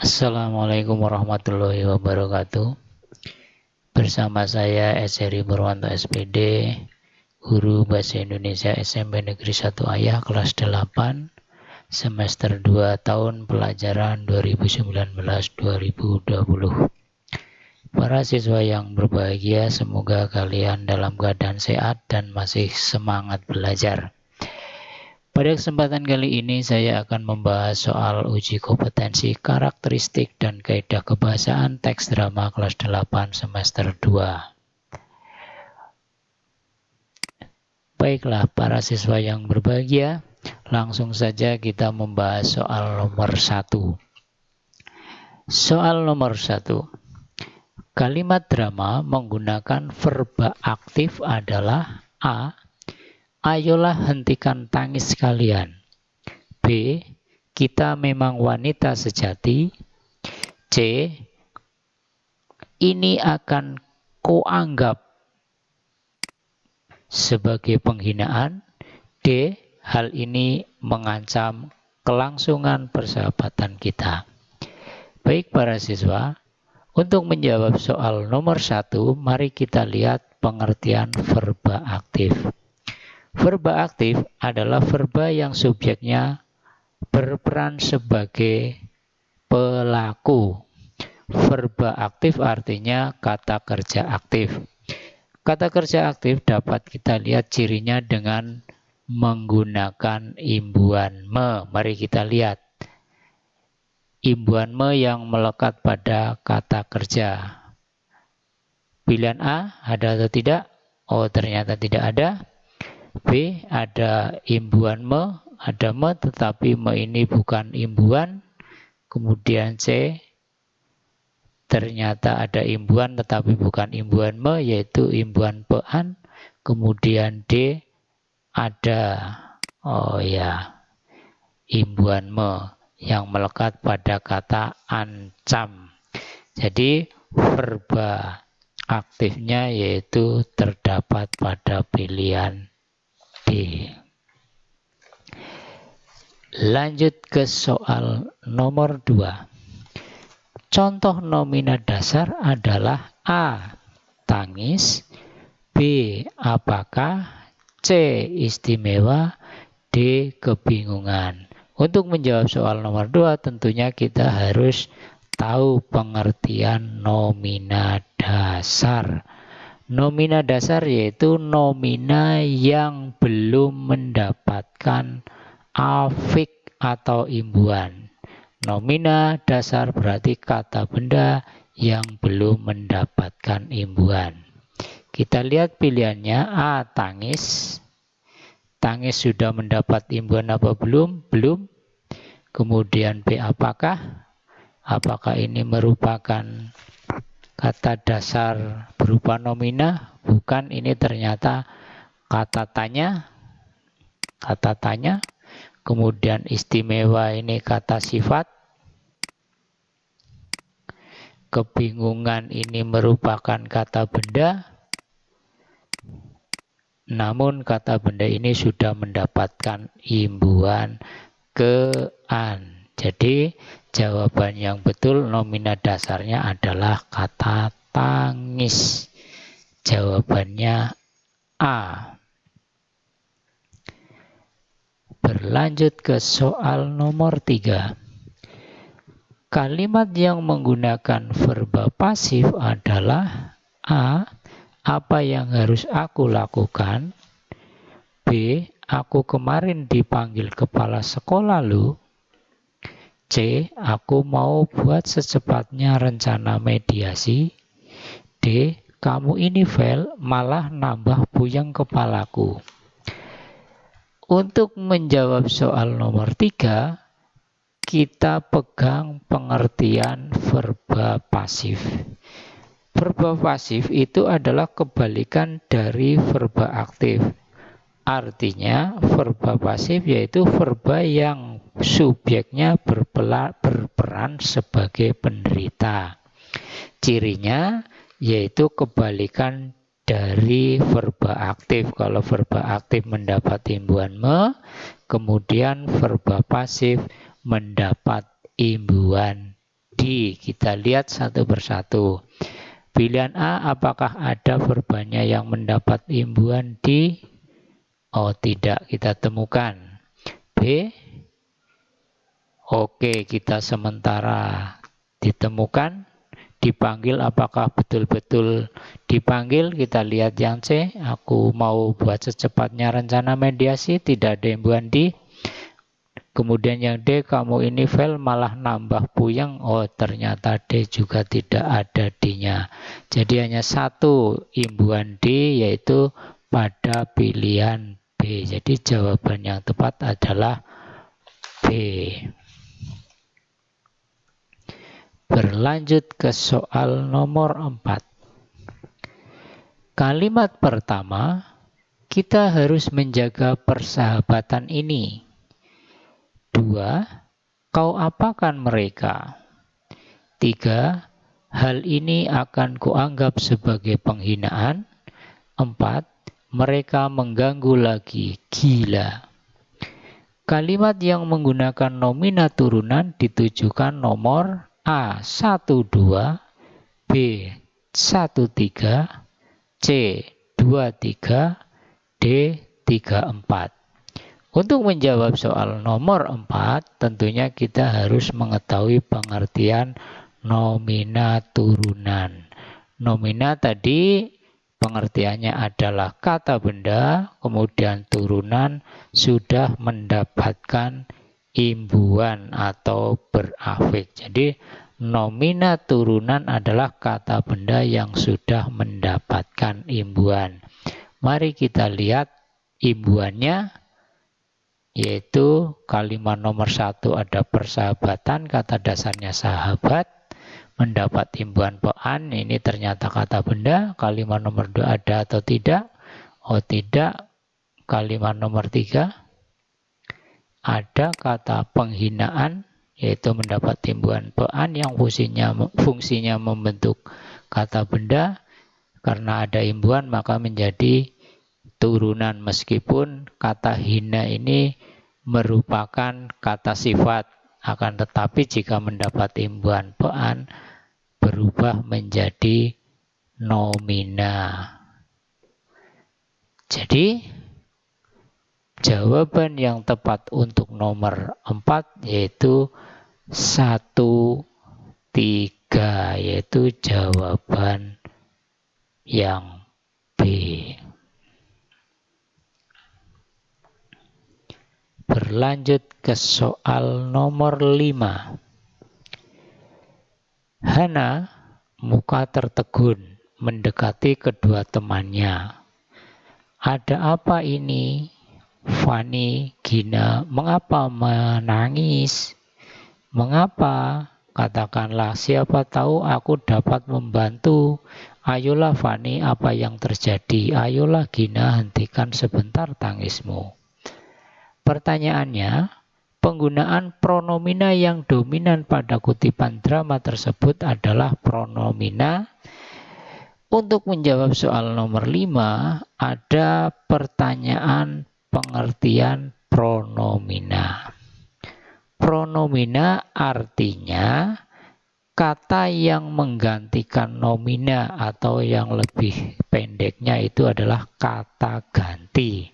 Assalamualaikum warahmatullahi wabarakatuh. Bersama saya Eseri Purwanto SPD, Guru Bahasa Indonesia SMP Negeri 1 Ayah kelas 8, semester 2 tahun pelajaran 2019-2020. Para siswa yang berbahagia, semoga kalian dalam keadaan sehat dan masih semangat belajar. Pada kesempatan kali ini saya akan membahas soal uji kompetensi karakteristik dan kaidah kebahasaan teks drama kelas 8 semester 2. Baiklah para siswa yang berbahagia, langsung saja kita membahas soal nomor 1. Soal nomor 1. Kalimat drama menggunakan verba aktif adalah A. Ayolah hentikan tangis kalian. B. Kita memang wanita sejati. C. Ini akan kuanggap sebagai penghinaan. D. Hal ini mengancam kelangsungan persahabatan kita. Baik para siswa, untuk menjawab soal nomor 1, mari kita lihat pengertian verba aktif. Verba aktif adalah verba yang subjeknya berperan sebagai pelaku. Verba aktif artinya kata kerja aktif. Kata kerja aktif dapat kita lihat cirinya dengan menggunakan imbuhan me. Mari kita lihat. Imbuhan me yang melekat pada kata kerja. Pilihan A, ada atau tidak? Oh, ternyata tidak ada. B, ada imbuhan me, ada me tetapi me ini bukan imbuhan. Kemudian C, ternyata ada imbuhan tetapi bukan imbuhan me, yaitu imbuhan pean. Kemudian D, ada imbuhan me yang melekat pada kata ancam. Jadi verba aktifnya yaitu terdapat pada pilihan D. Lanjut ke soal nomor 2. Contoh nomina dasar adalah A. Tangis, B. Apakah, C. Istimewa, D. Kebingungan. Untuk menjawab soal nomor 2 tentunya kita harus tahu pengertian nomina dasar. Nomina dasar yaitu nomina yang belum mendapatkan afik atau imbuhan. Nomina dasar berarti kata benda yang belum mendapatkan imbuhan. Kita lihat pilihannya. A. Tangis. Tangis sudah mendapat imbuhan apa belum? Belum. Kemudian B. Apakah? Apakah ini merupakan kata dasar berupa nomina? Bukan, ini ternyata kata tanya. Kata tanya. Kemudian istimewa ini kata sifat. Kebingungan ini merupakan kata benda. Namun kata benda ini sudah mendapatkan imbuhan ke-an. Jadi jawaban yang betul nomina dasarnya adalah kata tangis. Jawabannya A. Berlanjut ke soal nomor 3. Kalimat yang menggunakan verba pasif adalah A. Apa yang harus aku lakukan? B. Aku kemarin dipanggil kepala sekolah lu. C. Aku mau buat secepatnya rencana mediasi. D. Kamu ini fail malah nambah puyeng kepalaku. Untuk menjawab soal nomor 3, kita pegang pengertian verba pasif. Verba pasif itu adalah kebalikan dari verba aktif. Artinya verba pasif yaitu verba yang subjeknya berperan sebagai penderita. Cirinya yaitu kebalikan dari verba aktif. Kalau verba aktif mendapat imbuhan me, kemudian verba pasif mendapat imbuhan di. Kita lihat satu persatu. Pilihan A, apakah ada verbanya yang mendapat imbuhan di? Oh, tidak, kita temukan. B, oke, kita sementara ditemukan. Dipanggil, apakah betul-betul dipanggil? Kita lihat yang C. Aku mau buat secepatnya rencana mediasi, tidak ada imbuhan di. Kemudian yang D, kamu ini fail malah nambah puyeng. Oh, ternyata D juga tidak ada D-nya. Jadi hanya satu imbuhan D, yaitu pada pilihan B. Jadi jawaban yang tepat adalah B. Berlanjut ke soal nomor 4. Kalimat pertama, kita harus menjaga persahabatan ini. 2. Kau apakan mereka? 3. Hal ini akan kuanggap sebagai penghinaan. 4. Mereka mengganggu lagi, gila. Kalimat yang menggunakan nomina turunan ditujukan nomor A. 1, 2, B. 1, 3, C. 2, 3, D. 3, 4. Untuk menjawab soal nomor 4, tentunya kita harus mengetahui pengertian nomina turunan. Nomina tadi pengertiannya adalah kata benda, kemudian turunan sudah mendapatkan imbuhan atau berafik. Jadi nomina turunan adalah kata benda yang sudah mendapatkan imbuhan. Mari kita lihat imbuhannya. Yaitu kalimat nomor 1 ada persahabatan, kata dasarnya sahabat, mendapat imbuhan pean, ini ternyata kata benda. Kalimat nomor 2 ada atau tidak? Oh, tidak. Kalimat nomor 3 ada kata penghinaan, yaitu mendapat imbuhan pean yang fungsinya membentuk kata benda. Karena ada imbuhan maka menjadi turunan, meskipun kata hina ini merupakan kata sifat, akan tetapi jika mendapat imbuhan pean berubah menjadi nomina. Jadi jawaban yang tepat untuk nomor 4 yaitu 1, 3, yaitu jawaban yang B. Berlanjut ke soal nomor 5. Hana muka tertegun mendekati kedua temannya. Ada apa ini? Fani, Gina, mengapa menangis? Mengapa? Katakanlah, siapa tahu aku dapat membantu. Ayolah Fani, apa yang terjadi? Ayolah Gina, hentikan sebentar tangismu. Pertanyaannya, penggunaan pronomina yang dominan pada kutipan drama tersebut adalah pronomina. Untuk menjawab soal nomor 5, ada pertanyaan pengertian pronomina. Pronomina artinya kata yang menggantikan nomina, atau yang lebih pendeknya itu adalah kata ganti.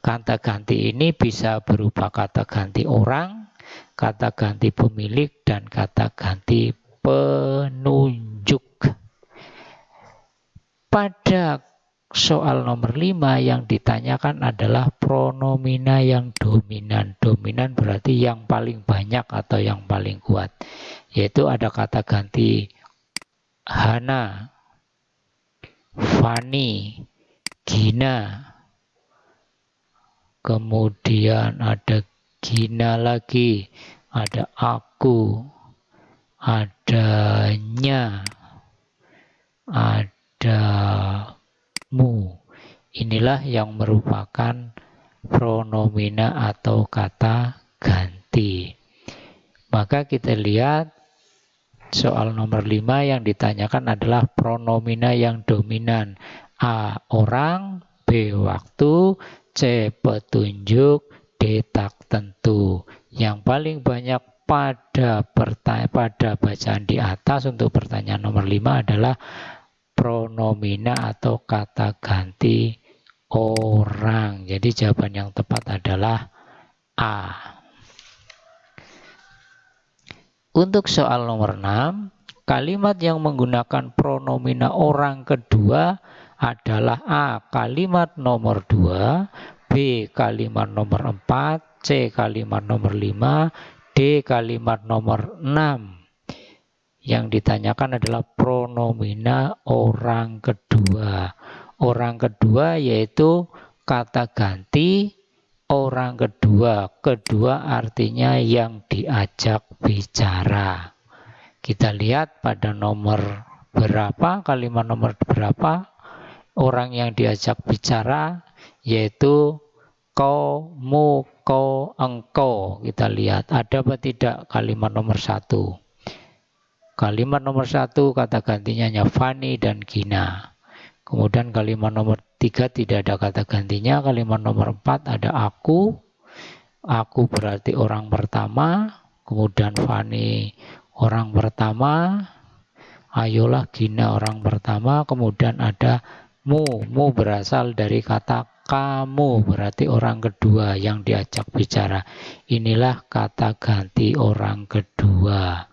Kata ganti ini bisa berupa kata ganti orang, kata ganti pemilik, dan kata ganti penunjuk. Pada soal nomor 5 yang ditanyakan adalah pronomina yang dominan. Dominan berarti yang paling banyak atau yang paling kuat. Yaitu ada kata ganti Hana, Fani, Gina. Kemudian ada Gina lagi, ada aku, adanya, adamu. Inilah yang merupakan pronomina atau kata ganti. Maka kita lihat soal nomor 5 yang ditanyakan adalah pronomina yang dominan. A. Orang, B. Waktu, C. Petunjuk, D. Tak tentu. Yang paling banyak pada bacaan di atas untuk pertanyaan nomor 5 adalah pronomina atau kata ganti orang. Jadi jawaban yang tepat adalah A. Untuk soal nomor 6, kalimat yang menggunakan pronomina orang kedua adalah A. Kalimat nomor 2, B. Kalimat nomor 4, C. Kalimat nomor 5, D. Kalimat nomor 6. Yang ditanyakan adalah pronomina orang kedua. Orang kedua yaitu kata ganti orang kedua. Kedua artinya yang diajak bicara. Kita lihat pada nomor berapa, kalimat nomor berapa orang yang diajak bicara, yaitu kau, mu, kau, engkau. Kita lihat ada apa tidak kalimat nomor 1. Kalimat nomor 1 kata gantinya hanya Fani dan Gina. Kemudian kalimat nomor 3 tidak ada kata gantinya. Kalimat nomor 4 ada aku. Aku berarti orang pertama. Kemudian Fani orang pertama. Ayolah Gina orang pertama. Kemudian ada mu. Mu berasal dari kata kamu. Berarti orang kedua yang diajak bicara. Inilah kata ganti orang kedua,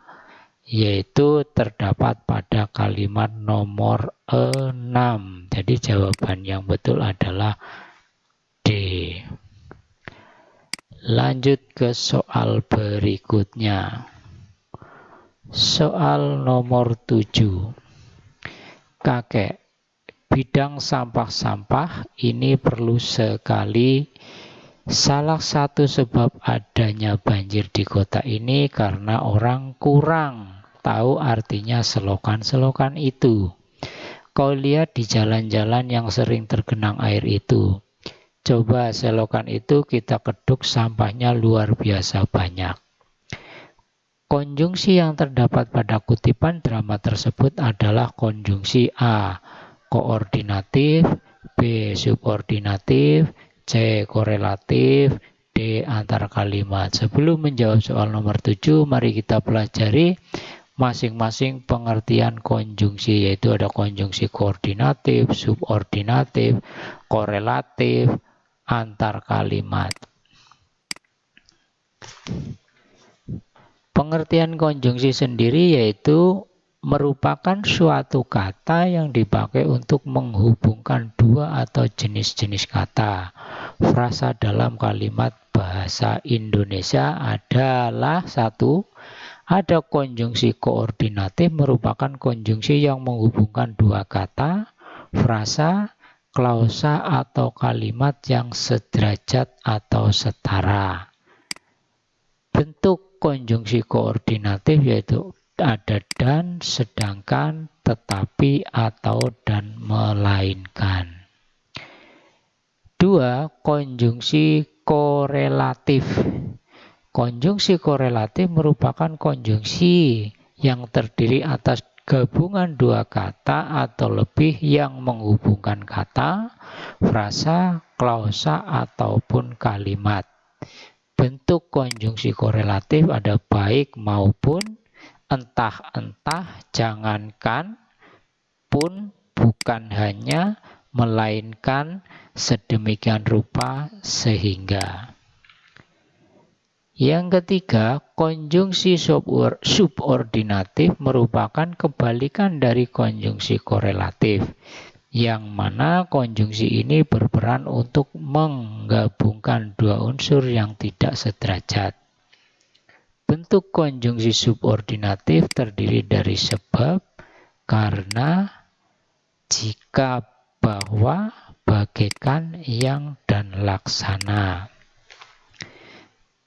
yaitu terdapat pada kalimat nomor 6. Jadi jawaban yang betul adalah D. Lanjut ke soal berikutnya. Soal nomor 7. Kakek, bidang sampah-sampah ini perlu sekali. Salah satu sebab adanya banjir di kota ini karena orang kurang tahu artinya selokan-selokan itu. Kau lihat di jalan-jalan yang sering tergenang air itu. Coba selokan itu kita keduk, sampahnya luar biasa banyak. Konjungsi yang terdapat pada kutipan drama tersebut adalah konjungsi A. Koordinatif, B. Subordinatif, C. Korelatif, D. Antar kalimat. Sebelum menjawab soal nomor 7, mari kita pelajari masing-masing pengertian konjungsi, yaitu ada konjungsi koordinatif, subordinatif, korelatif, antar kalimat. Pengertian konjungsi sendiri yaitu merupakan suatu kata yang dipakai untuk menghubungkan dua atau jenis-jenis kata. Frasa dalam kalimat bahasa Indonesia adalah 1. Ada konjungsi koordinatif, merupakan konjungsi yang menghubungkan dua kata, frasa, klausa, atau kalimat yang sederajat atau setara. Bentuk konjungsi koordinatif yaitu ada dan, sedangkan, tetapi, atau, dan melainkan. 2. Konjungsi korelatif. Konjungsi korelatif merupakan konjungsi yang terdiri atas gabungan dua kata atau lebih yang menghubungkan kata, frasa, klausa, ataupun kalimat. Bentuk konjungsi korelatif ada baik maupun, entah-entah, jangankan, pun, bukan hanya, melainkan, sedemikian rupa, sehingga. Yang ketiga, konjungsi subordinatif merupakan kebalikan dari konjungsi korelatif, yang mana konjungsi ini berperan untuk menggabungkan dua unsur yang tidak sederajat. Bentuk konjungsi subordinatif terdiri dari sebab, karena, jika, bahwa, bagaikan, yang, dan laksana.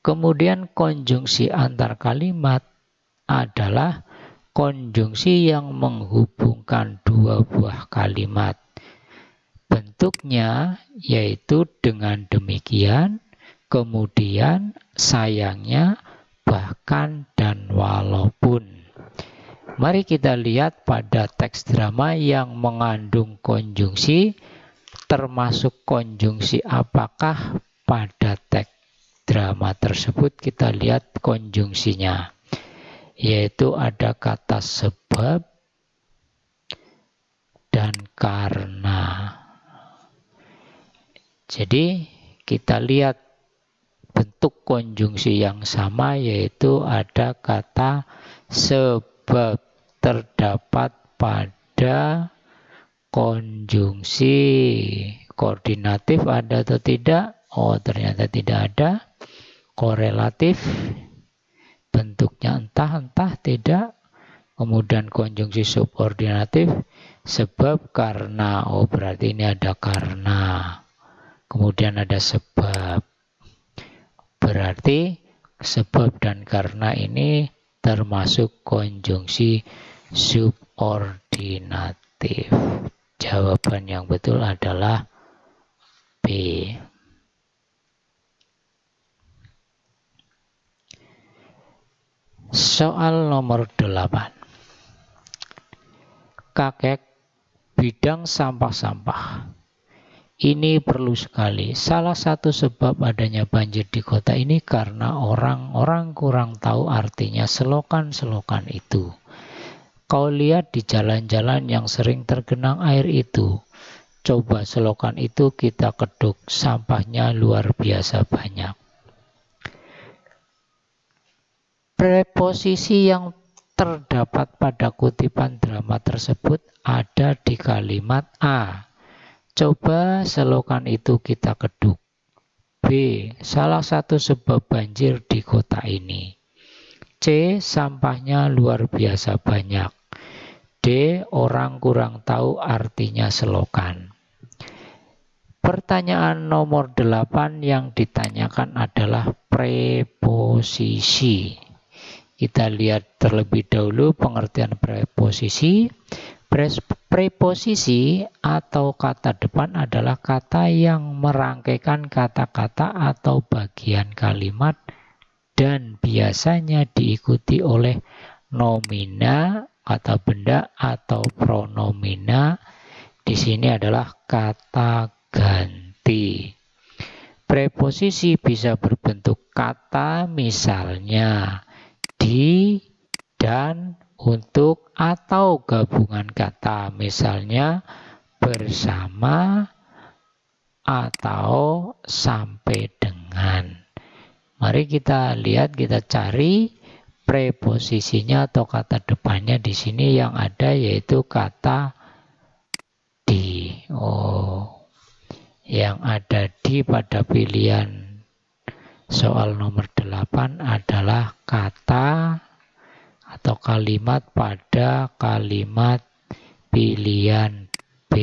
Kemudian konjungsi antar kalimat adalah konjungsi yang menghubungkan dua buah kalimat. Bentuknya yaitu dengan demikian, kemudian, sayangnya, bahkan, dan walaupun. Mari kita lihat pada teks drama yang mengandung konjungsi, termasuk konjungsi apakah pada teks drama tersebut kita lihat konjungsinya, yaitu ada kata sebab dan karena. Jadi kita lihat bentuk konjungsi yang sama, yaitu ada kata sebab terdapat pada konjungsi koordinatif. Ada atau tidak? Oh, ternyata tidak ada. Korelatif, bentuknya entah tidak. Kemudian konjungsi subordinatif, sebab karena. Oh, berarti ini ada karena. Kemudian ada sebab. Berarti sebab dan karena ini termasuk konjungsi subordinatif. Jawaban yang betul adalah B. Soal nomor 8. Kakek bidang sampah-sampah. Ini perlu sekali. Salah satu sebab adanya banjir di kota ini karena orang-orang kurang tahu artinya selokan-selokan itu. Kau lihat di jalan-jalan yang sering tergenang air itu. Coba selokan itu kita keduk, sampahnya luar biasa banyak. Preposisi yang terdapat pada kutipan drama tersebut ada di kalimat A. Coba selokan itu kita keduk. B. Salah satu sebab banjir di kota ini. C. Sampahnya luar biasa banyak. D. Orang kurang tahu artinya selokan. Pertanyaan nomor 8 yang ditanyakan adalah preposisi. Kita lihat terlebih dahulu pengertian preposisi. Preposisi atau kata depan adalah kata yang merangkaikan kata-kata atau bagian kalimat dan biasanya diikuti oleh nomina, kata benda, atau pronomina. Di sini adalah kata ganti. Preposisi bisa berbentuk kata, misalnya di, dan, untuk, atau gabungan kata, misalnya bersama atau sampai dengan. Mari kita lihat, kita cari preposisinya atau kata depannya di sini yang ada, yaitu kata di. Oh, yang ada di pada pilihan soal nomor 8 adalah kata atau kalimat pada kalimat pilihan B.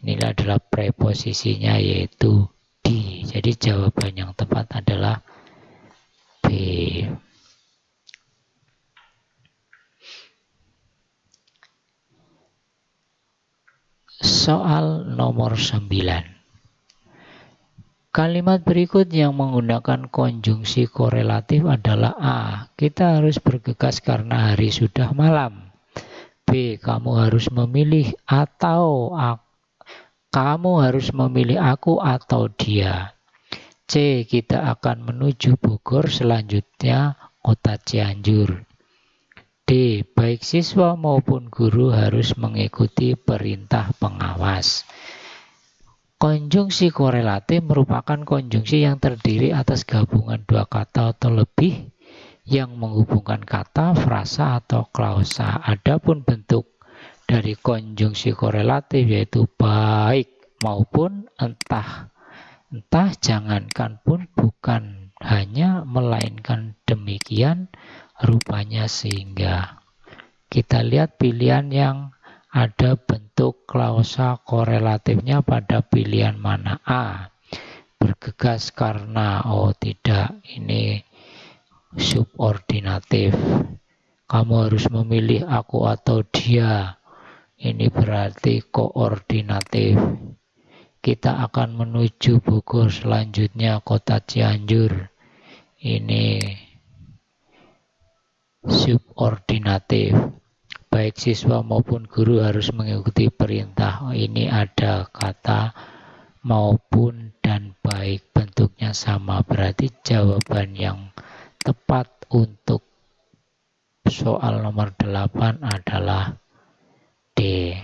Inilah adalah preposisinya, yaitu di. Jadi jawaban yang tepat adalah B. Soal nomor 9. Kalimat berikut yang menggunakan konjungsi korelatif adalah A. Kita harus bergegas karena hari sudah malam. B. Kamu harus memilih aku atau dia. C. Kita akan menuju Bogor, selanjutnya kota Cianjur. D. Baik siswa maupun guru harus mengikuti perintah pengawas. Konjungsi korelatif merupakan konjungsi yang terdiri atas gabungan dua kata atau lebih yang menghubungkan kata, frasa, atau klausa. Adapun bentuk dari konjungsi korelatif yaitu baik maupun entah, jangankan pun, bukan hanya, melainkan demikian rupanya sehingga. Kita lihat pilihan yang ada bentuk klausa korelatifnya pada pilihan mana. A. Bergegas karena. Oh tidak, ini subordinatif. Kamu harus memilih aku atau dia. Ini berarti koordinatif. Kita akan menuju Bogor, selanjutnya kota Cianjur. Ini subordinatif. Baik siswa maupun guru harus mengikuti perintah. Ini ada kata maupun dan baik bentuknya sama, berarti jawaban yang tepat untuk soal nomor 8 adalah D.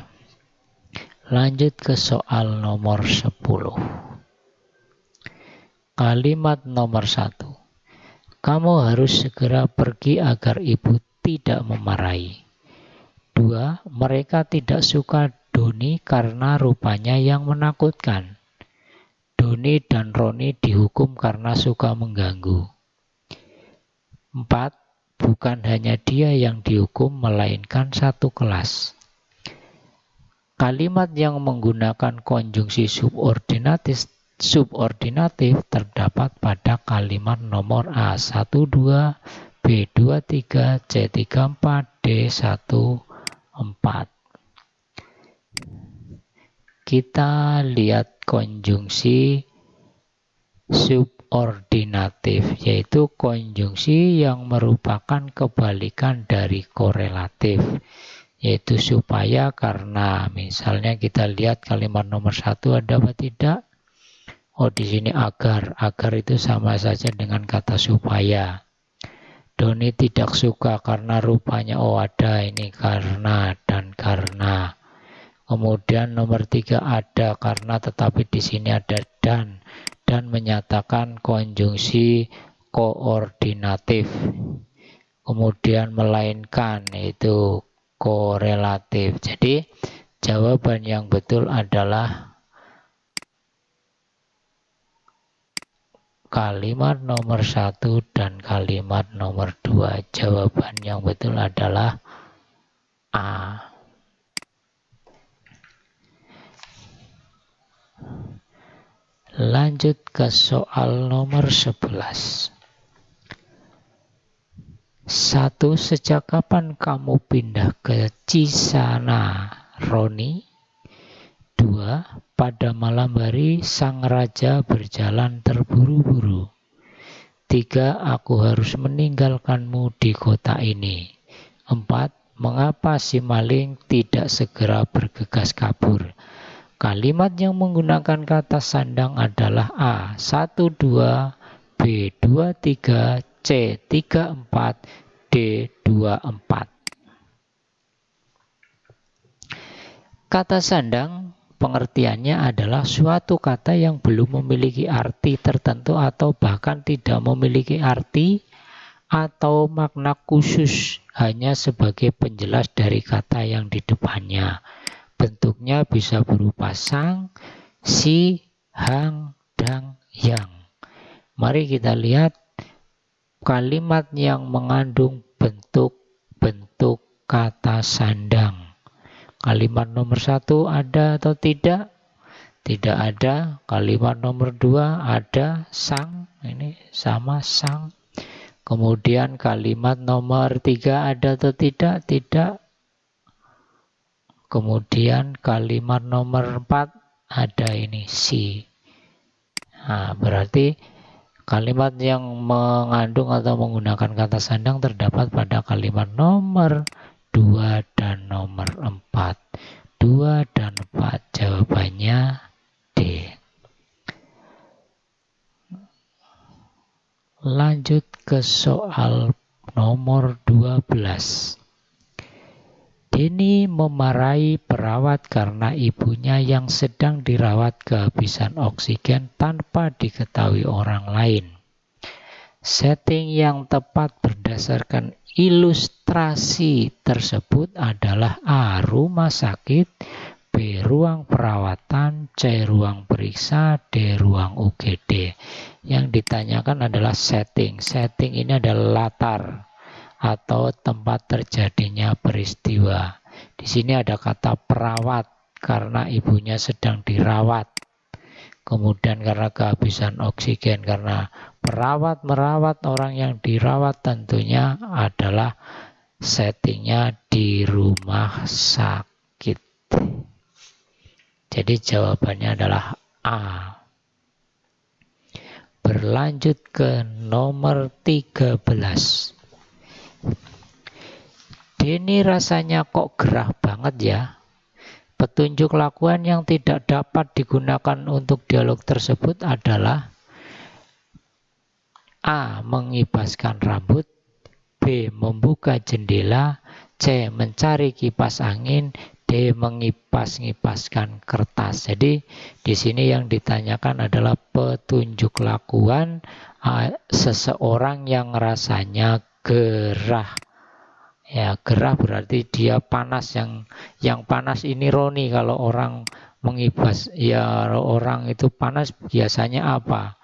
Lanjut ke soal nomor 10. Kalimat nomor 1. Kamu harus segera pergi agar ibu tidak memarahi. 2. Mereka tidak suka Doni karena rupanya yang menakutkan. Doni dan Roni dihukum karena suka mengganggu. 4. Bukan hanya dia yang dihukum, melainkan satu kelas. Kalimat yang menggunakan konjungsi subordinatif terdapat pada kalimat nomor A 12, B 23, C 34, D 14. Kita lihat konjungsi subordinatif, yaitu konjungsi yang merupakan kebalikan dari korelatif, yaitu supaya, karena misalnya kita lihat kalimat nomor 1 ada apa tidak? Oh, di sini agar. Agar itu sama saja dengan kata supaya. Doni tidak suka karena rupanya, oh ada ini karena dan karena. Kemudian nomor 3 ada karena, tetapi di sini ada dan menyatakan konjungsi koordinatif. Kemudian melainkan itu korelatif. Jadi jawaban yang betul adalah kalimat nomor 1 dan kalimat nomor 2. Jawaban yang betul adalah A. Lanjut ke soal nomor 11. 1. Sejak kapan kamu pindah ke Cisana, Roni? 2. Pada malam hari sang raja berjalan terburu-buru. 3. Aku harus meninggalkanmu di kota ini. 4. Mengapa si maling tidak segera bergegas kabur? Kalimat yang menggunakan kata sandang adalah A 12, B 23, C 34, D 24. Kata sandang pengertiannya adalah suatu kata yang belum memiliki arti tertentu atau bahkan tidak memiliki arti atau makna khusus, hanya sebagai penjelas dari kata yang di depannya. Bentuknya bisa berupa sang, si, hang, dang, yang. Mari kita lihat kalimat yang mengandung bentuk-bentuk kata sandang. Kalimat nomor 1 ada atau tidak? Tidak ada. Kalimat nomor 2 ada sang, ini sama sang. Kemudian kalimat nomor 3 ada atau tidak? Tidak. Kemudian kalimat nomor 4 ada ini si. Nah, berarti kalimat yang mengandung atau menggunakan kata sandang terdapat pada kalimat nomor 2 dan nomor 4. 2 dan 4 jawabannya D. Lanjut ke soal nomor 12. Denny memarahi perawat karena ibunya yang sedang dirawat kehabisan oksigen tanpa diketahui orang lain. Setting yang tepat berdasarkan ilustrasi tersebut adalah A. Rumah sakit, B. Ruang perawatan, C. Ruang periksa, D. Ruang UGD. Yang ditanyakan adalah setting. Setting ini adalah latar atau tempat terjadinya peristiwa. Di sini ada kata perawat karena ibunya sedang dirawat. Kemudian karena kehabisan oksigen, karena perawat merawat orang yang dirawat, tentunya adalah settingnya di rumah sakit. Jadi jawabannya adalah A. Berlanjut ke nomor 13. Denny rasanya kok gerah banget ya. Petunjuk lakuan yang tidak dapat digunakan untuk dialog tersebut adalah A. Mengibaskan rambut, B. Membuka jendela, C. Mencari kipas angin, D. Mengipas-ngipaskan kertas. Jadi di sini yang ditanyakan adalah petunjuk lakuan seseorang yang rasanya gerah. Ya, gerah berarti dia panas. Yang panas ini Roni. Kalau orang mengibas, ya orang itu panas biasanya apa?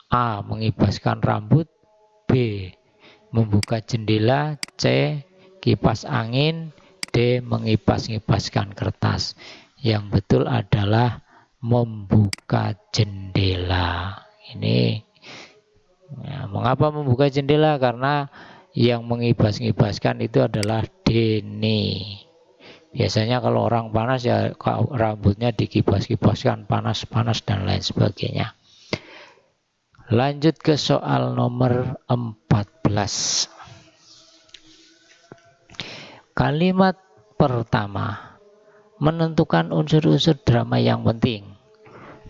A. Mengibaskan rambut, B. Membuka jendela, C. Kipas angin, D. Mengipas-ngipaskan kertas. Yang betul adalah membuka jendela. Ini ya, mengapa membuka jendela? Karena yang mengibas-ngibaskan itu adalah Deni. Biasanya kalau orang panas ya rambutnya dikibas-kibaskan, panas-panas dan lain sebagainya. Lanjut ke soal nomor 14. Kalimat pertama, menentukan unsur-unsur drama yang penting.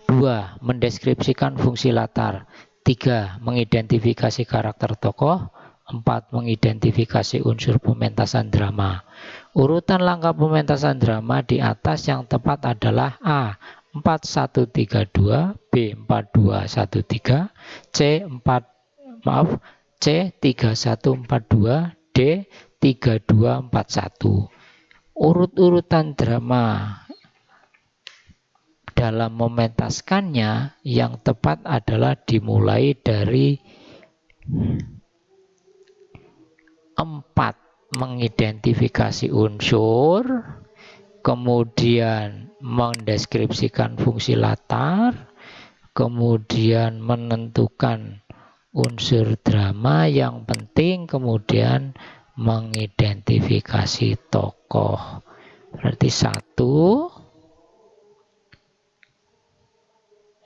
2. Mendeskripsikan fungsi latar. 3. Mengidentifikasi karakter tokoh. 4. Mengidentifikasi unsur pementasan drama. Urutan langkah pementasan drama di atas yang tepat adalah A. 4132, B. 4213, C. 3142, D. 3241. Urut-urutan drama dalam mementaskannya yang tepat adalah dimulai dari 4. Mengidentifikasi unsur, kemudian mendeskripsikan fungsi latar, kemudian menentukan unsur drama yang penting, kemudian mengidentifikasi tokoh. Berarti 1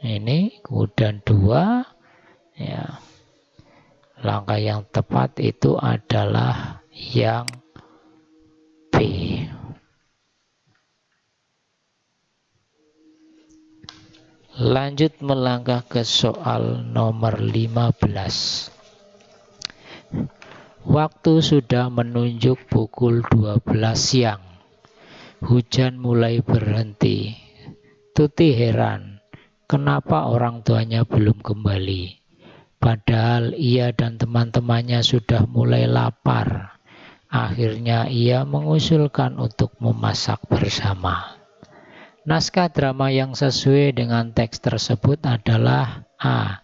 ini, kemudian 2 ya. Langkah yang tepat itu adalah yang B. Lanjut melangkah ke soal nomor 15. Waktu sudah menunjuk pukul 12 siang. Hujan mulai berhenti. Tuti heran, kenapa orang tuanya belum kembali? Padahal ia dan teman-temannya sudah mulai lapar. Akhirnya ia mengusulkan untuk memasak bersama. Naskah drama yang sesuai dengan teks tersebut adalah A.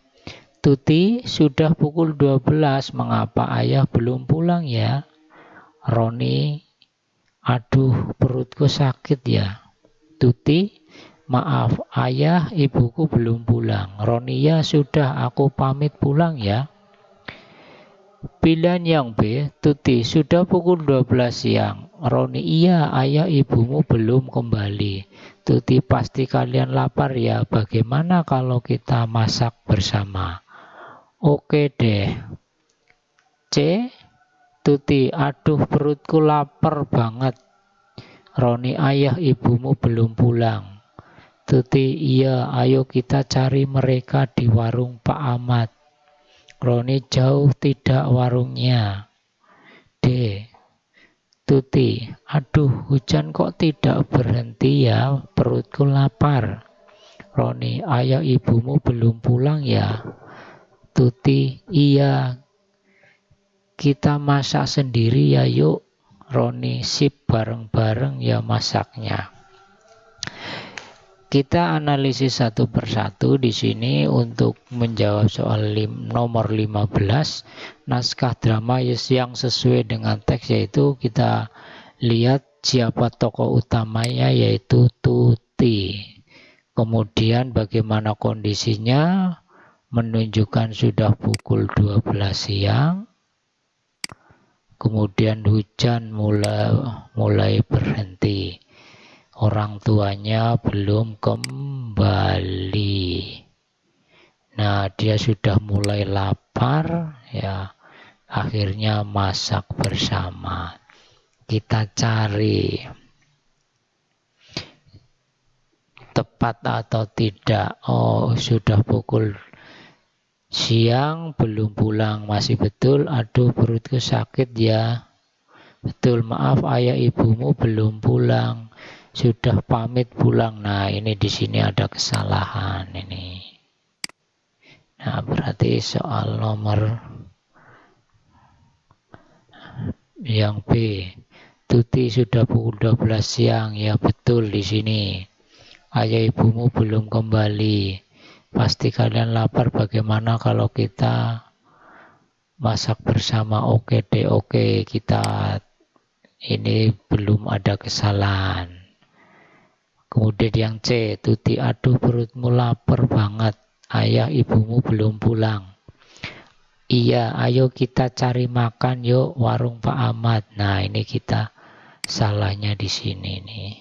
Tuti, sudah pukul 12, mengapa ayah belum pulang ya? Roni, aduh perutku sakit ya. Tuti, maaf ayah, ibuku belum pulang. Roni, ya sudah, aku pamit pulang ya. Pilihan yang B. Tuti, sudah pukul 12 siang. Roni, iya ayah ibumu belum kembali. Tuti, pasti kalian lapar ya. Bagaimana kalau kita masak bersama? Oke deh. C. Tuti, aduh perutku lapar banget. Roni, ayah ibumu belum pulang. Tuti, iya ayo kita cari mereka di warung Pak Ahmad. Roni, jauh tidak warungnya. D. Tuti, aduh hujan kok tidak berhenti ya, perutku lapar. Roni, ayah ibumu belum pulang ya. Tuti, iya kita masak sendiri ya yuk. Roni, sip, bareng-bareng ya masaknya. Kita analisis satu persatu di sini untuk menjawab soal nomor 15. Naskah drama yang sesuai dengan teks, yaitu kita lihat siapa tokoh utamanya, yaitu Tuti. Kemudian bagaimana kondisinya, menunjukkan sudah pukul 12 siang. Kemudian hujan mulai berhenti. Orang tuanya belum kembali. Nah, dia sudah mulai lapar ya. Akhirnya masak bersama. Kita cari tepat atau tidak. Oh, sudah pukul siang, belum pulang, masih betul. Aduh, perutku sakit ya. Betul, maaf ayah ibumu belum pulang. Sudah pamit pulang. Nah, ini di sini ada kesalahan ini. Nah, berarti soal nomor yang B. Tuti sudah pukul 12 siang. Ya, betul di sini. Ayah ibumu belum kembali. Pasti kalian lapar, bagaimana kalau kita masak bersama? Oke deh, oke. Kita ini belum ada kesalahan. Kemudian yang C, Tuti, aduh perutmu lapar banget. Ayah ibumu belum pulang. Iya, ayo kita cari makan yuk, warung Pak Ahmad. Nah, ini kita salahnya di sini nih.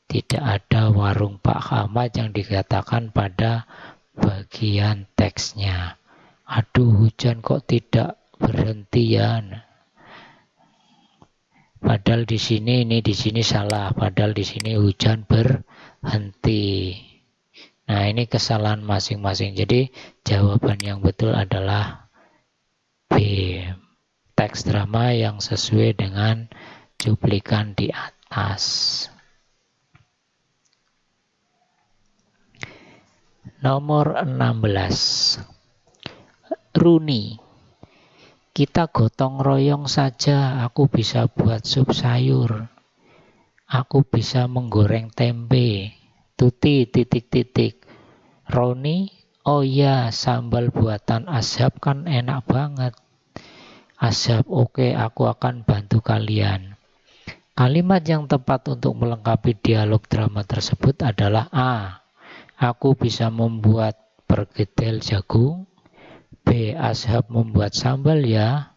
Tidak ada warung Pak Ahmad yang dikatakan pada bagian teksnya. Aduh, hujan kok tidak berhenti ya. Padahal di sini salah. Padahal di sini hujan berhenti. Nah, ini kesalahan masing-masing. Jadi jawaban yang betul adalah B. Teks drama yang sesuai dengan cuplikan di atas. Nomor 16. Runi. Kita gotong royong saja, aku bisa buat sup sayur. Aku bisa menggoreng tempe. Tuti, titik-titik. Roni, oh iya, sambal buatan Ashab kan enak banget. Ashab, oke, aku akan bantu kalian. Kalimat yang tepat untuk melengkapi dialog drama tersebut adalah A. Aku bisa membuat perkedel jagung. B. Ashab membuat sambal ya.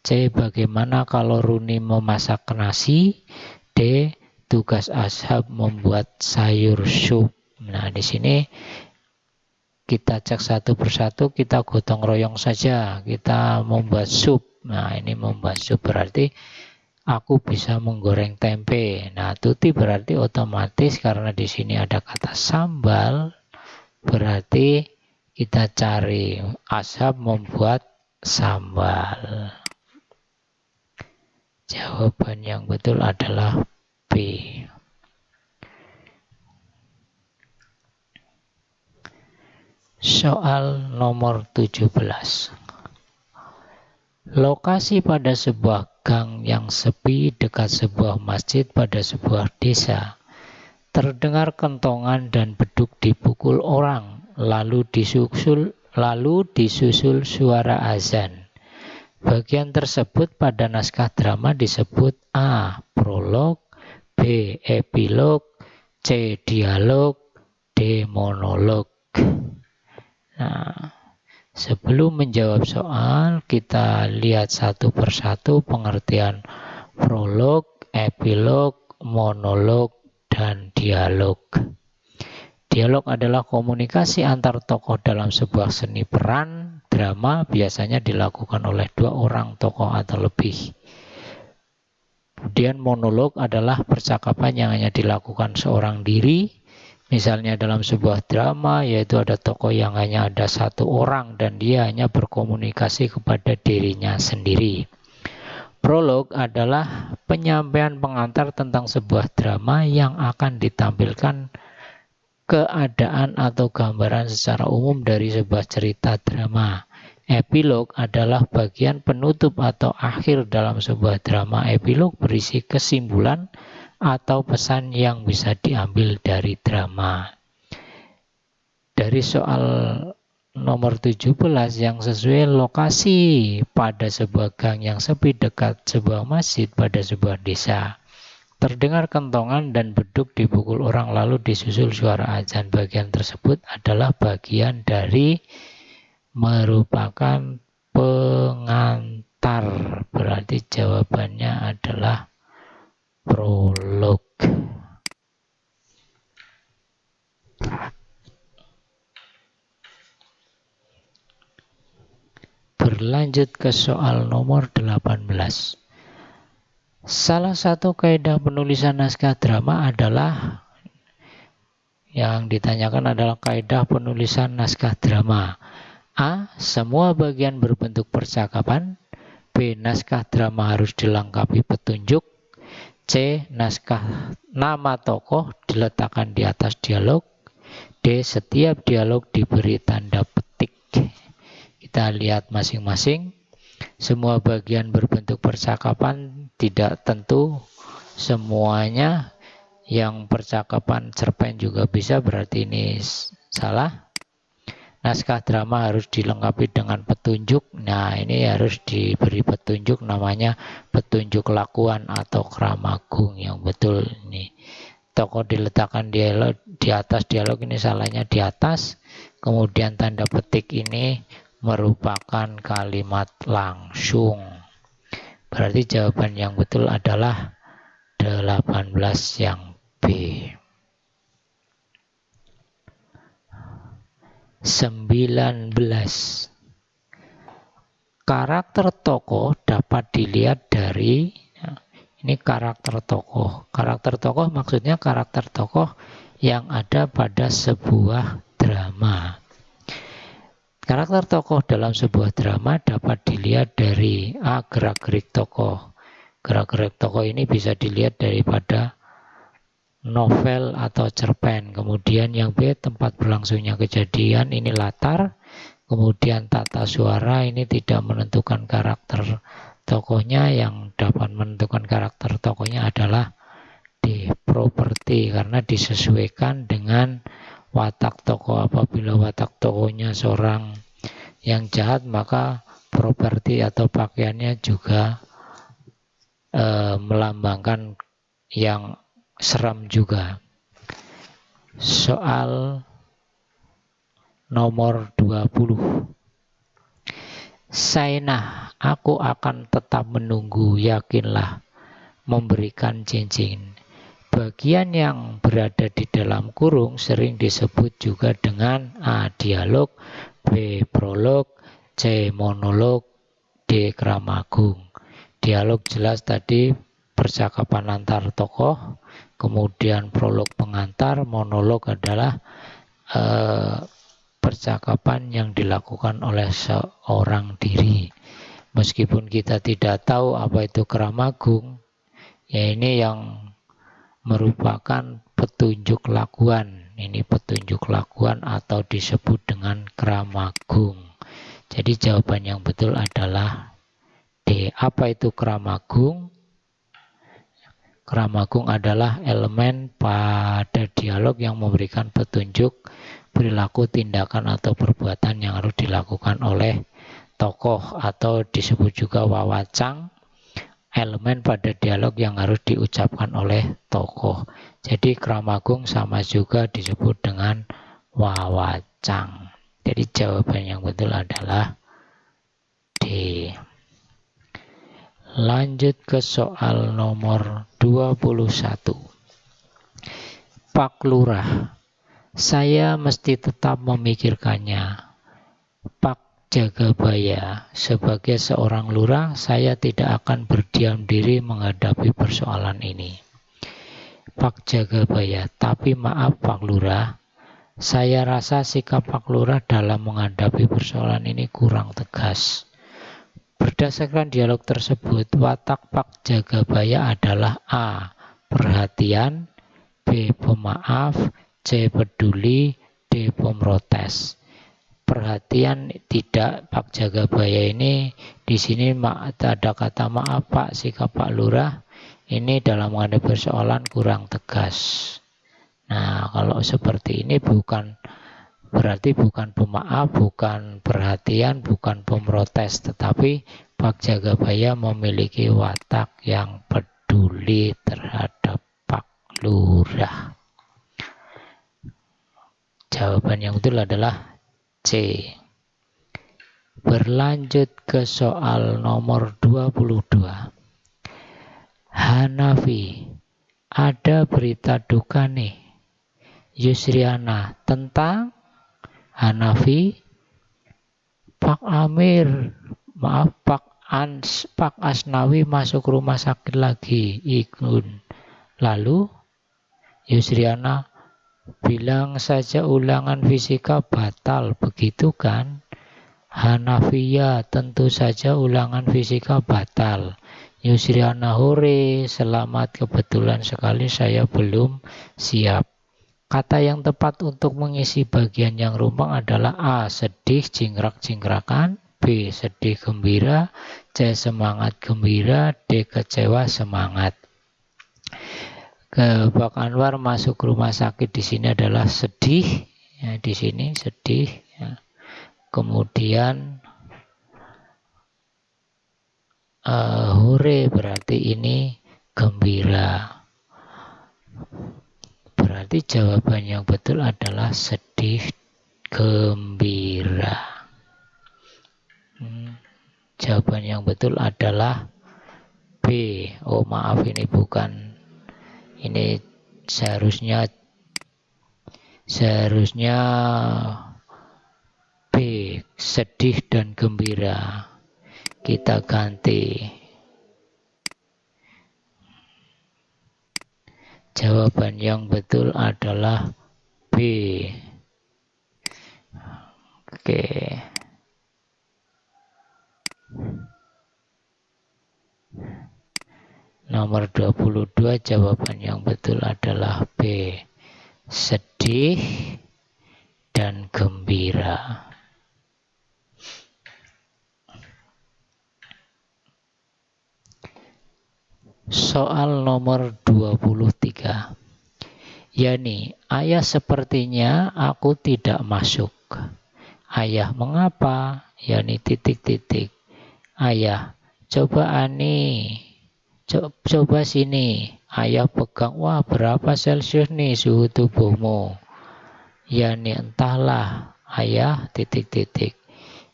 C. Bagaimana kalau Runi memasak nasi? D. Tugas Ashab membuat sayur sup. Nah, di sini kita cek satu persatu, kita gotong royong saja. Kita membuat sup. Nah, ini membuat sup berarti aku bisa menggoreng tempe. Nah, Tuti berarti otomatis karena di sini ada kata sambal, berarti kita cari Ashab membuat sambal. Jawaban yang betul adalah B. Soal nomor 17. Lokasi pada sebuah gang yang sepi dekat sebuah masjid pada sebuah desa. Terdengar kentongan dan beduk dipukul orang, lalu disusul suara azan. Bagian tersebut pada naskah drama disebut A. Prolog, B. Epilog, C. Dialog, D. Monolog. Nah, sebelum menjawab soal, kita lihat satu persatu pengertian prolog, epilog, monolog, dan dialog. Dialog adalah komunikasi antar tokoh dalam sebuah seni peran drama, biasanya dilakukan oleh dua orang tokoh atau lebih. Kemudian monolog adalah percakapan yang hanya dilakukan seorang diri. Misalnya dalam sebuah drama, yaitu ada tokoh yang hanya ada satu orang dan dia hanya berkomunikasi kepada dirinya sendiri. Prolog adalah penyampaian pengantar tentang sebuah drama yang akan ditampilkan keadaan atau gambaran secara umum dari sebuah cerita drama. Epilog adalah bagian penutup atau akhir dalam sebuah drama. Epilog berisi kesimpulan atau pesan yang bisa diambil dari drama. Dari soal nomor 17 yang sesuai lokasi pada sebuah gang yang sepi dekat sebuah masjid pada sebuah desa. Terdengar kentongan dan beduk dipukul orang lalu disusul suara azan. Bagian tersebut adalah bagian dari merupakan pengantar. Berarti jawabannya adalah prolog. Berlanjut ke soal nomor 18. Salah satu kaidah penulisan naskah drama adalah Yang ditanyakan adalah kaidah penulisan naskah drama. A. Semua bagian berbentuk percakapan. B. Naskah drama harus dilengkapi petunjuk. C. Naskah nama tokoh diletakkan di atas dialog. D. Setiap dialog diberi tanda petik. Kita lihat masing-masing. Semua bagian berbentuk percakapan tidak tentu semuanya. Yang percakapan cerpen juga bisa, berarti ini salah. Naskah drama harus dilengkapi dengan petunjuk. Nah, ini harus diberi petunjuk, namanya petunjuk lakuan atau kramagung. Yang betul ini. Tokoh diletakkan di atas dialog, ini salahnya di atas. Kemudian tanda petik ini merupakan kalimat langsung. Berarti jawaban yang betul adalah 18 yang B. 19. Karakter tokoh dapat dilihat dari, ini karakter tokoh. Karakter tokoh maksudnya karakter tokoh yang ada pada sebuah drama. Karakter tokoh dalam sebuah drama dapat dilihat dari A. Gerak-gerik tokoh. Gerak-gerik tokoh ini bisa dilihat daripada novel atau cerpen. Kemudian yang B, tempat berlangsungnya kejadian, ini latar. Kemudian tata suara, ini tidak menentukan karakter tokohnya. Yang dapat menentukan karakter tokohnya adalah D, properti, karena disesuaikan dengan watak tokoh. Apabila watak tokohnya seorang yang jahat, maka properti atau pakaiannya juga melambangkan yang seram juga. Soal nomor 20. Sainah, aku akan tetap menunggu, yakinlah memberikan cincin. Bagian yang berada di dalam kurung sering disebut juga dengan A. Dialog, B. Prolog, C. Monolog, D. Kramagung. Dialog jelas tadi percakapan antar tokoh, kemudian prolog pengantar, monolog adalah percakapan yang dilakukan oleh seorang diri. Meskipun kita tidak tahu apa itu kramagung, ya ini yang merupakan petunjuk lakuan. Ini petunjuk lakuan atau disebut dengan kramagung. Jadi jawaban yang betul adalah D. Apa itu kramagung? Kramagung adalah elemen pada dialog yang memberikan petunjuk perilaku, tindakan, atau perbuatan yang harus dilakukan oleh tokoh, atau disebut juga wawacang, elemen pada dialog yang harus diucapkan oleh tokoh. Jadi kramagung sama juga disebut dengan wawacang. Jadi jawaban yang betul adalah D. Lanjut ke soal nomor 21. Pak Lurah, saya mesti tetap memikirkannya. Pak Jagabaya, sebagai seorang lurah, saya tidak akan berdiam diri menghadapi persoalan ini. Pak Jagabaya, tapi maaf Pak Lurah, saya rasa sikap Pak Lurah dalam menghadapi persoalan ini kurang tegas. Berdasarkan dialog tersebut, watak Pak Jagabaya adalah A. Perhatian, B. Pemaaf, C. Peduli, D. Pemrotes. Perhatian tidak, Pak Jagabaya ini di sini ada kata maaf Pak, sikap Pak Lurah ini dalam menghadapi persoalan kurang tegas. Nah, kalau seperti ini berarti bukan pemaaf, bukan perhatian, bukan pemrotes, tetapi Pak Jagabaya memiliki watak yang peduli terhadap Pak Lurah. Jawaban yang betul adalah C. Berlanjut ke soal nomor 22. Hanafi, ada berita duka nih. Yusriana, tentang Hanafi, Pak Asnawi masuk rumah sakit lagi. Ikun. Lalu Yusriana, Bilang saja ulangan fisika batal, begitu kan? Hanafiyah, tentu saja ulangan fisika batal. Yusriana, hore, selamat, kebetulan sekali saya belum siap. Kata yang tepat untuk mengisi bagian yang rumpang adalah A. Sedih, jingkrak-jingkrakan. B. Sedih, gembira. C. Semangat, gembira. D. Kecewa, semangat. Ke Pak Anwar masuk rumah sakit di sini adalah sedih. Ya, di sini sedih. Ya. Kemudian hore berarti ini gembira. Berarti jawaban yang betul adalah sedih, gembira. Jawaban yang betul adalah B. Oh maaf, ini bukan. Ini seharusnya B. Sedih dan gembira. Kita ganti. Jawaban yang betul adalah B. Oke. Nomor 22, jawaban yang betul adalah B. Sedih dan gembira. Soal nomor 23. Yani, ayah sepertinya aku tidak masuk. Ayah, mengapa? Yani titik-titik. Ayah, coba Ani. Coba sini. Ayah pegang. Wah, berapa Celcius nih suhu tubuhmu? Yani, entahlah. Ayah, titik-titik.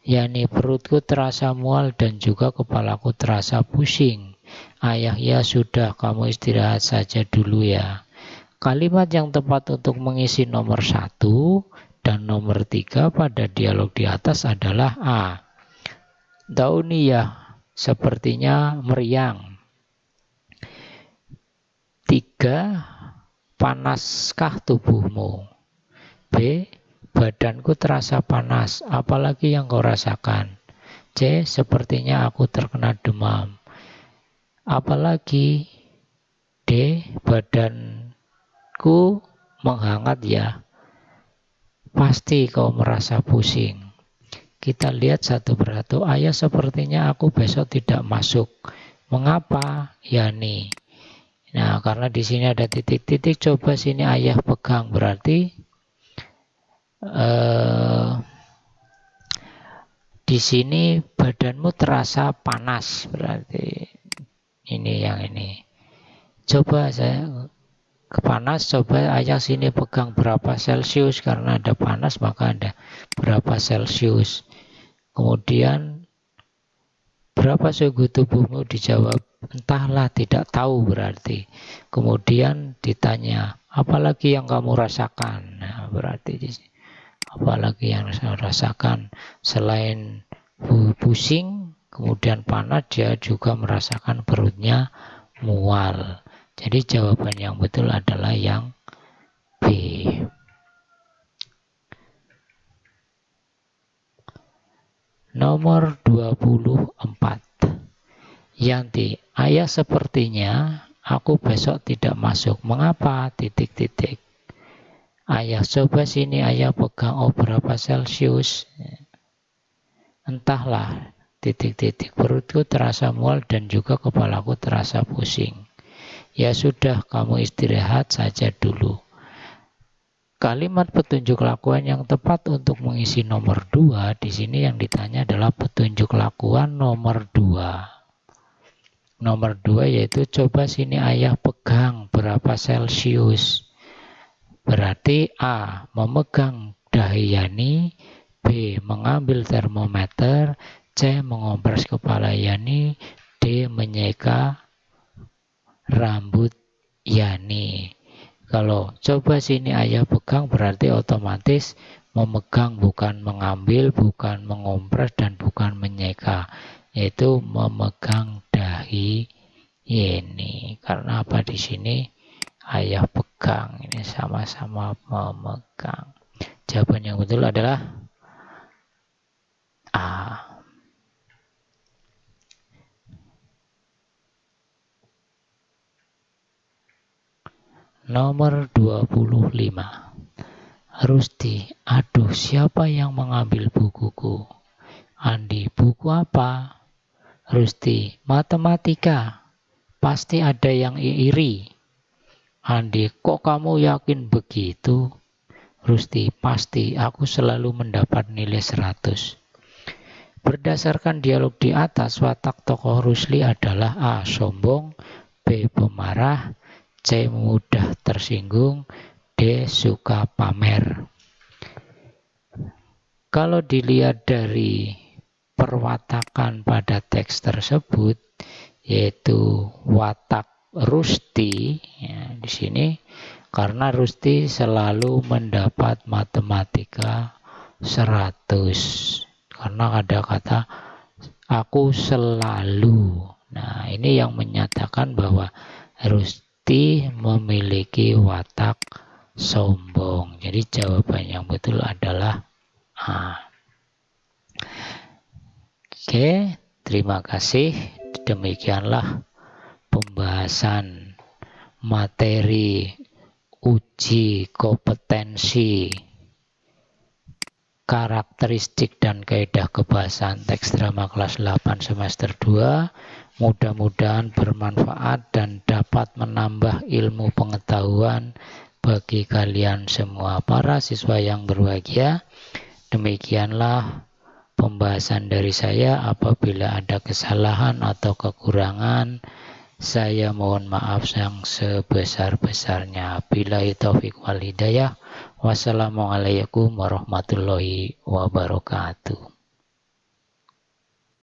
Yani, perutku terasa mual dan juga kepalaku terasa pusing. Ayah, ya sudah, kamu istirahat saja dulu ya. Kalimat yang tepat untuk mengisi nomor 1 dan nomor 3 pada dialog di atas adalah A. Dauniyah, sepertinya meriang. 3. Panaskah tubuhmu? B. Badanku terasa panas, apalagi yang kau rasakan? C. Sepertinya aku terkena demam. Apalagi? D. Badanku menghangat ya. Pasti kau merasa pusing. Kita lihat satu persatu. Ayah, sepertinya aku besok tidak masuk. Mengapa? Yani. Nah, karena di sini ada titik-titik, coba sini ayah pegang, berarti di sini badanmu terasa panas, berarti ini yang ini. Coba saya panas, coba ayah sini pegang berapa Celcius, karena ada panas maka ada berapa Celcius. Kemudian berapa suhu tubuhmu? Dijawab entahlah, tidak tahu berarti. Kemudian ditanya, apalagi yang kamu rasakan? Nah, berarti apalagi yang saya rasakan selain pusing, kemudian panas, dia juga merasakan perutnya mual. Jadi jawaban yang betul adalah yang B. Nomor 24. Yanti, ayah sepertinya aku besok tidak masuk. Mengapa? Titik-titik. Ayah, coba sini ayah pegang. Oh, berapa Celcius? Entahlah, titik-titik. Perutku terasa mual dan juga kepalaku terasa pusing. Ya sudah, kamu istirahat saja dulu. Kalimat petunjuk lakuan yang tepat untuk mengisi nomor 2 di sini yang ditanya adalah petunjuk lakuan nomor 2. Nomor 2 yaitu coba sini ayah pegang berapa Celcius. Berarti A. Memegang dahi Yani. B. Mengambil termometer. C. Mengompres kepala Yani. D. Menyeka rambut Yani. Kalau coba sini ayah pegang berarti otomatis memegang, bukan mengambil, bukan mengompres, dan bukan menyeka. Yaitu memegang dahi Yani. Karena apa di sini? ayah pegang. Ini sama-sama memegang. Jawaban yang betul adalah A. Nomor 25. Rusti, aduh siapa yang mengambil bukuku? Andi, buku apa? Rusti, matematika. Pasti ada yang iri. Andi, kok kamu yakin begitu? Rusti, pasti, aku selalu mendapat nilai 100. Berdasarkan dialog di atas, watak tokoh Rusli adalah A. Sombong, B. Pemarah, C. Mudah tersinggung, D. Suka pamer. Kalau dilihat dari perwatakan pada teks tersebut, yaitu watak Rusti, ya, di sini karena Rusti selalu mendapat matematika 100. Karena ada kata aku selalu. Nah, ini yang menyatakan bahwa Rusti memiliki watak sombong. Jadi jawaban yang betul adalah A. Oke, terima kasih. Demikianlah pembahasan materi uji kompetensi karakteristik dan kaidah kebahasaan teks drama kelas 8 semester 2. Mudah-mudahan bermanfaat dan dapat menambah ilmu pengetahuan bagi kalian semua para siswa yang berbahagia. Demikianlah pembahasan dari saya. Apabila ada kesalahan atau kekurangan, saya mohon maaf yang sebesar-besarnya. Billahi taufiq wal hidayah. Wassalamualaikum warahmatullahi wabarakatuh.